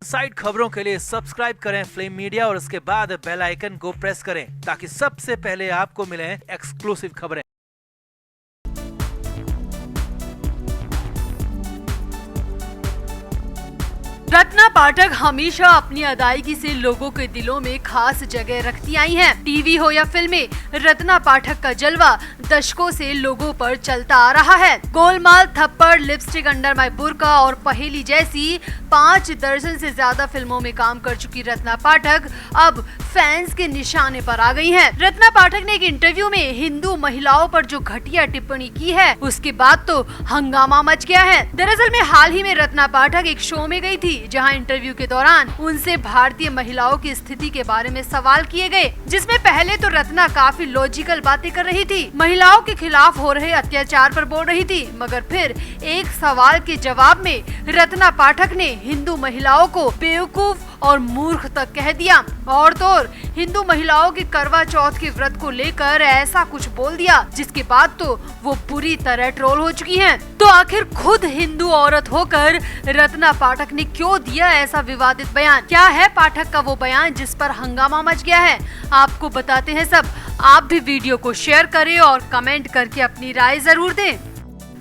Side खबरों के लिए सब्सक्राइब करें फ्लेम मीडिया और उसके बाद बेल आइकन को प्रेस करें ताकि सबसे पहले आपको मिले एक्सक्लूसिव खबरें। रत्ना पाठक हमेशा अपनी अदायगी से लोगों के दिलों में खास जगह रखती आई हैं। टीवी हो या फिल्में, रत्ना पाठक का जलवा दशकों से लोगों पर चलता आ रहा है। गोलमाल, थप्पड़, लिपस्टिक अंडर माय बुर्का और पहेली जैसी 5 दर्जन से ज्यादा फिल्मों में काम कर चुकी रत्ना पाठक अब फैंस के निशाने पर आ गई हैं। रत्ना पाठक ने एक इंटरव्यू में हिंदू महिलाओं पर जो घटिया टिप्पणी की है, उसके बाद तो हंगामा मच गया है। दरअसल में हाल ही में रत्ना पाठक एक शो में गई थी, जहां इंटरव्यू के दौरान उनसे भारतीय महिलाओं की स्थिति के बारे में सवाल किए गए, जिसमें पहले तो रत्ना काफी लॉजिकल बातें कर रही थी, महिलाओं के खिलाफ हो रहे अत्याचार पर बोल रही थी, मगर फिर एक सवाल के जवाब में रत्ना पाठक ने हिंदू महिलाओं को बेवकूफ और मूर्ख तक कह दिया और तो और हिंदू महिलाओं के करवा चौथ के व्रत को लेकर ऐसा कुछ बोल दिया, जिसके बाद तो वो पूरी तरह ट्रोल हो चुकी हैं। तो आखिर खुद हिंदू औरत होकर रत्ना पाठक ने क्यों दिया ऐसा विवादित बयान? क्या है पाठक का वो बयान जिस पर हंगामा मच गया है? आपको बताते हैं सब। आप भी वीडियो को शेयर करें और कमेंट करके अपनी राय जरूर दें।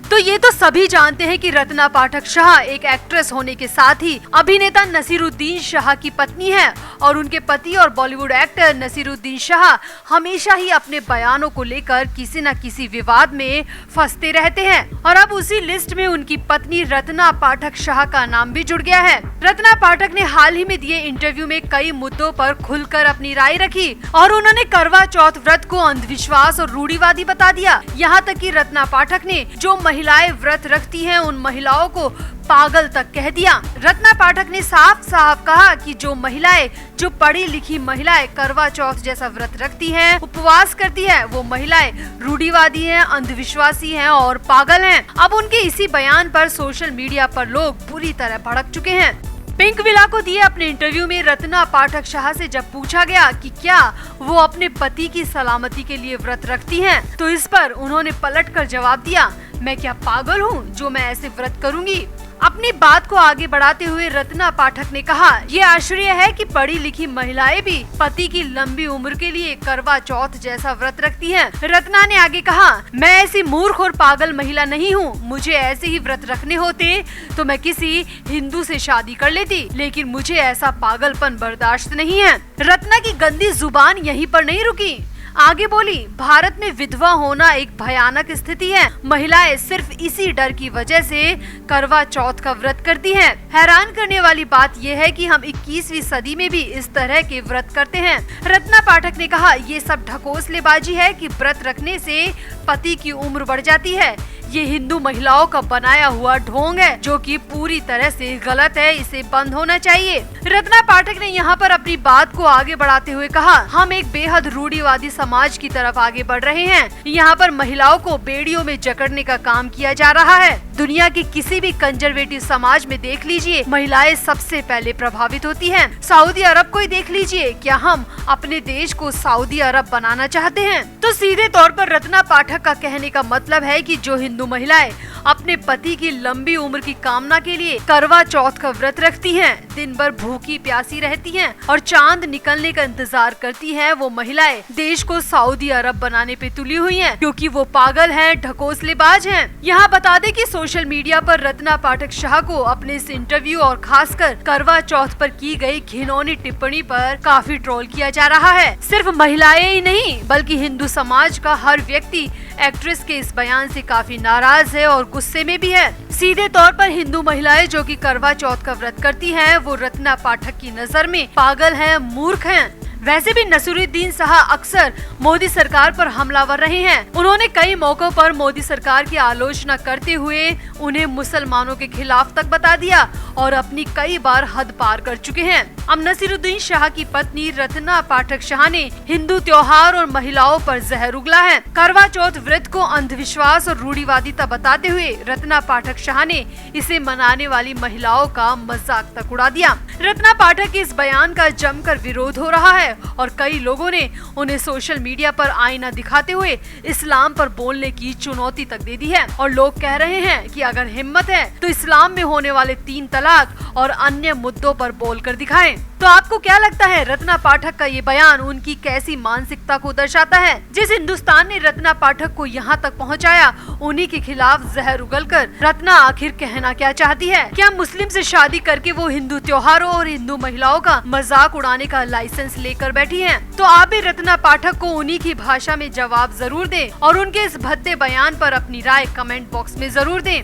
तो ये तो सभी जानते हैं कि रत्ना पाठक शाह एक एक्ट्रेस होने के साथ ही अभिनेता नसीरुद्दीन शाह की पत्नी है और उनके पति और बॉलीवुड एक्टर नसीरुद्दीन शाह हमेशा ही अपने बयानों को लेकर किसी न किसी विवाद में फंसते रहते हैं और अब उसी लिस्ट में उनकी पत्नी रत्ना पाठक शाह का नाम भी जुड़ गया है। रत्ना पाठक ने हाल ही में दिए इंटरव्यू में कई मुद्दों पर खुलकर अपनी राय रखी और उन्होंने करवा चौथ व्रत को अंधविश्वास और रूढ़िवादी बता दिया। यहाँ तक कि रत्ना पाठक ने जो महिलाएं व्रत रखती हैं उन महिलाओं को पागल तक कह दिया। रत्ना पाठक ने साफ साफ कहा कि जो पढ़ी लिखी महिलाएं करवा चौथ जैसा व्रत रखती हैं, उपवास करती है, वो महिलाएं रूढ़िवादी हैं, अंधविश्वासी हैं और पागल हैं। अब उनके इसी बयान पर सोशल मीडिया पर लोग बुरी तरह भड़क चुके हैं। पिंक विला को दिए अपने इंटरव्यू में रत्ना पाठक शाह से जब पूछा गया कि क्या वो अपने पति की सलामती के लिए व्रत रखती हैं, तो इस पर उन्होंने पलटकर जवाब दिया, मैं क्या पागल हूँ जो मैं ऐसे व्रत करूँगी। अपनी बात को आगे बढ़ाते हुए रत्ना पाठक ने कहा, ये आश्चर्य है कि पढ़ी लिखी महिलाएं भी पति की लंबी उम्र के लिए करवा चौथ जैसा व्रत रखती हैं। रत्ना ने आगे कहा, मैं ऐसी मूर्ख और पागल महिला नहीं हूँ, मुझे ऐसे ही व्रत रखने होते तो मैं किसी हिंदू से शादी कर लेती, लेकिन मुझे ऐसा पागलपन बर्दाश्त नहीं है। रत्ना की गंदी जुबान यहीं पर नहीं रुकी, आगे बोली, भारत में विधवा होना एक भयानक स्थिति है। महिलाएं सिर्फ इसी डर की वजह से करवा चौथ का व्रत करती हैं। हैरान करने वाली बात यह है कि हम 21वीं सदी में भी इस तरह के व्रत करते हैं। रत्ना पाठक ने कहा, ये सब ढकोसलेबाजी है कि व्रत रखने से पति की उम्र बढ़ जाती है। ये हिंदू महिलाओं का बनाया हुआ ढोंग है जो कि पूरी तरह से गलत है, इसे बंद होना चाहिए। रत्ना पाठक ने यहाँ पर अपनी बात को आगे बढ़ाते हुए कहा, हम एक बेहद रूढ़िवादी समाज की तरफ आगे बढ़ रहे हैं। यहाँ पर महिलाओं को बेड़ियों में जकड़ने का काम किया जा रहा है। दुनिया के किसी भी कंजर्वेटिव समाज में देख लीजिए, महिलाएं सबसे पहले प्रभावित होती हैं। सऊदी अरब को ही देख लीजिए, क्या हम अपने देश को सऊदी अरब बनाना चाहते हैं? तो सीधे तौर पर रत्ना पाठक का कहने का मतलब है कि जो हिंदू महिलाएं अपने पति की लंबी उम्र की कामना के लिए करवा चौथ का व्रत रखती हैं, दिन भर भूखी प्यासी रहती हैं और चांद निकलने का इंतजार करती हैं, वो महिलाएं देश को सऊदी अरब बनाने पे तुली हुई हैं, क्योंकि वो पागल हैं, ढकोसलेबाज हैं। यहाँ बता दें कि सोशल मीडिया पर रत्ना पाठक शाह को अपने इस इंटरव्यू और खासकर करवा चौथ पर की गई घिनौनी टिप्पणी पर काफी ट्रोल किया जा रहा है। सिर्फ महिलाएं ही नहीं बल्कि हिंदू समाज का हर व्यक्ति एक्ट्रेस के इस बयान से काफी नाराज है और गुस्से में भी है। सीधे तौर पर हिंदू महिलाएं जो कि करवा चौथ का व्रत करती हैं, वो रत्ना पाठक की नजर में पागल हैं, मूर्ख हैं। वैसे भी नसीरुद्दीन शाह अक्सर मोदी सरकार पर हमलावर रहे हैं। उन्होंने कई मौकों पर मोदी सरकार की आलोचना करते हुए उन्हें मुसलमानों के खिलाफ तक बता दिया और अपनी कई बार हद पार कर चुके हैं। अब नसीरुद्दीन शाह की पत्नी रत्ना पाठक शाह ने हिंदू त्योहार और महिलाओं पर जहर उगला है। करवा चौथ व्रत को अंधविश्वास और रूढ़िवादिता बताते हुए रत्ना पाठक शाह ने इसे मनाने वाली महिलाओं का मजाक तक उड़ा दिया। रत्ना पाठक के इस बयान का जमकर विरोध हो रहा है और कई लोगों ने उन्हें सोशल मीडिया पर आईना दिखाते हुए इस्लाम पर बोलने की चुनौती तक दे दी है और लोग कह रहे हैं कि अगर हिम्मत है तो इस्लाम में होने वाले 3 तलाक और अन्य मुद्दों पर बोलकर दिखाएं। तो आपको क्या लगता है, रत्ना पाठक का ये बयान उनकी कैसी मानसिकता को दर्शाता है? जिस हिंदुस्तान ने रत्ना पाठक को यहाँ तक पहुँचाया, उन्हीं के खिलाफ जहर उगलकर रत्ना आखिर कहना क्या चाहती है? क्या मुस्लिम से शादी करके वो हिंदू त्योहारों और हिंदू महिलाओं का मजाक उड़ाने का लाइसेंस लेकर बैठी हैं? तो आप भी रत्ना पाठक को उन्हीं की भाषा में जवाब जरूर दें और उनके इस भद्दे बयान पर अपनी राय कमेंट बॉक्स में जरूर दें।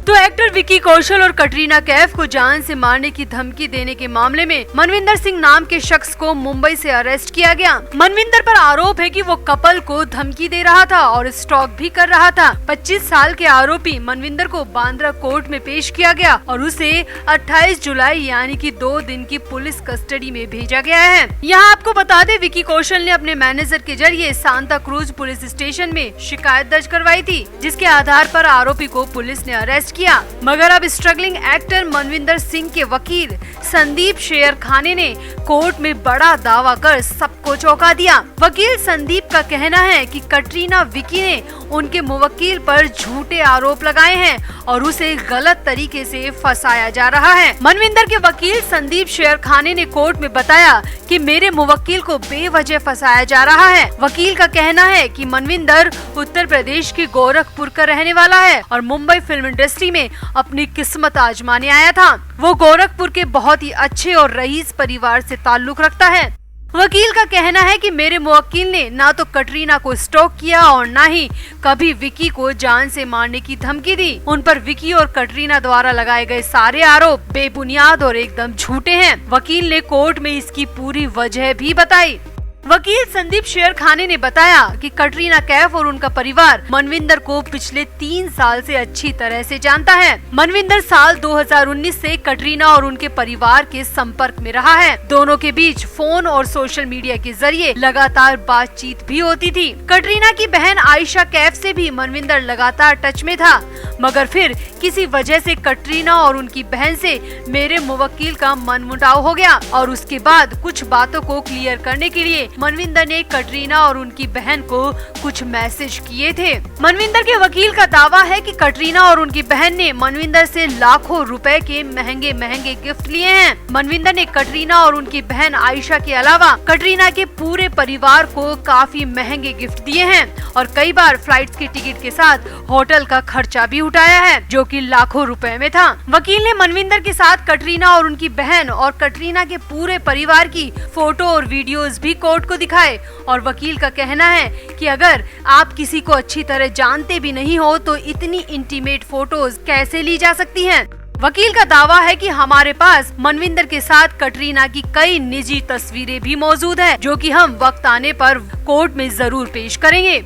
तो एक्टर विकी कौशल और कटरीना कैफ को जान से मारने की धमकी देने के मामले में मनविंदर सिंह नाम के शख्स को मुंबई से अरेस्ट किया गया। मनविंदर पर आरोप है कि वो कपल को धमकी दे रहा था और स्टॉक भी कर रहा था। 25 साल के आरोपी मनविंदर को बांद्रा कोर्ट में पेश किया गया और उसे 28 जुलाई यानी कि 2 दिन की पुलिस कस्टडी में भेजा गया है। यहाँ आपको बता दें, विकी कौशल ने अपने मैनेजर के जरिए सांता क्रूज पुलिस स्टेशन में शिकायत दर्ज करवाई थी, जिसके आधार पर आरोपी को पुलिस ने अरेस्ट किया। मगर अब स्ट्रगलिंग एक्टर मनविंदर सिंह के वकील संदीप शेर खाने ने कोर्ट में बड़ा दावा कर सबको चौंका दिया। वकील संदीप का कहना है कि कटरीना विकी ने उनके मुवक्किल पर झूठे आरोप लगाए हैं और उसे गलत तरीके से फंसाया जा रहा है। मनविंदर के वकील संदीप शेर खाने ने कोर्ट में बताया कि मेरे मुवक्किल को बेवजह फंसाया जा रहा है। वकील का कहना है कि मनविंदर उत्तर प्रदेश के गोरखपुर का रहने वाला है और मुंबई फिल्म इंडस्ट्री में अपनी किस्मत आजमाने आया था। वो गोरखपुर के बहुत ही अच्छे और रईस परिवार से ताल्लुक रखता है। वकील का कहना है कि मेरे मुवक्किल ने ना तो कटरीना को स्टॉक किया और ना ही कभी विकी को जान से मारने की धमकी दी। उन पर विकी और कटरीना द्वारा लगाए गए सारे आरोप बेबुनियाद और एकदम झूठे हैं। वकील ने कोर्ट में इसकी पूरी वजह भी बताई। वकील संदीप शेर खाने ने बताया कि कटरीना कैफ और उनका परिवार मनविंदर को पिछले 3 साल से अच्छी तरह से जानता है। मनविंदर साल 2019 से कटरीना और उनके परिवार के संपर्क में रहा है। दोनों के बीच फोन और सोशल मीडिया के जरिए लगातार बातचीत भी होती थी। कटरीना की बहन आयशा कैफ से भी मनविंदर लगातार टच में था, मगर फिर किसी वजह से कटरीना और उनकी बहन से मेरे मुवक्किल का मनमुटाव हो गया और उसके बाद कुछ बातों को क्लियर करने के लिए मनविंदर ने कटरीना और उनकी बहन को कुछ मैसेज किए थे। मनविंदर के वकील का दावा है कि कटरीना और उनकी बहन ने मनविंदर से लाखों रुपए के महंगे महंगे गिफ्ट लिए हैं। मनविंदर ने कटरीना और उनकी बहन आयशा के अलावा कटरीना के पूरे परिवार को काफी महंगे गिफ्ट दिए हैं और कई बार फ्लाइट्स की टिकट के साथ होटल का खर्चा भी उठाया है, जो कि लाखों रुपए में था। वकील ने मनविंदर के साथ कटरीना और उनकी बहन और कटरीना के पूरे परिवार की फोटो और वीडियोस भी कोर्ट को दिखाए और वकील का कहना है कि अगर आप किसी को अच्छी तरह जानते भी नहीं हो तो इतनी इंटीमेट फोटोज कैसे ली जा सकती हैं। वकील का दावा है कि हमारे पास मनविंदर के साथ कटरीना की कई निजी तस्वीरें भी मौजूद है, जो कि हम वक्त आने पर कोर्ट में जरूर पेश करेंगे।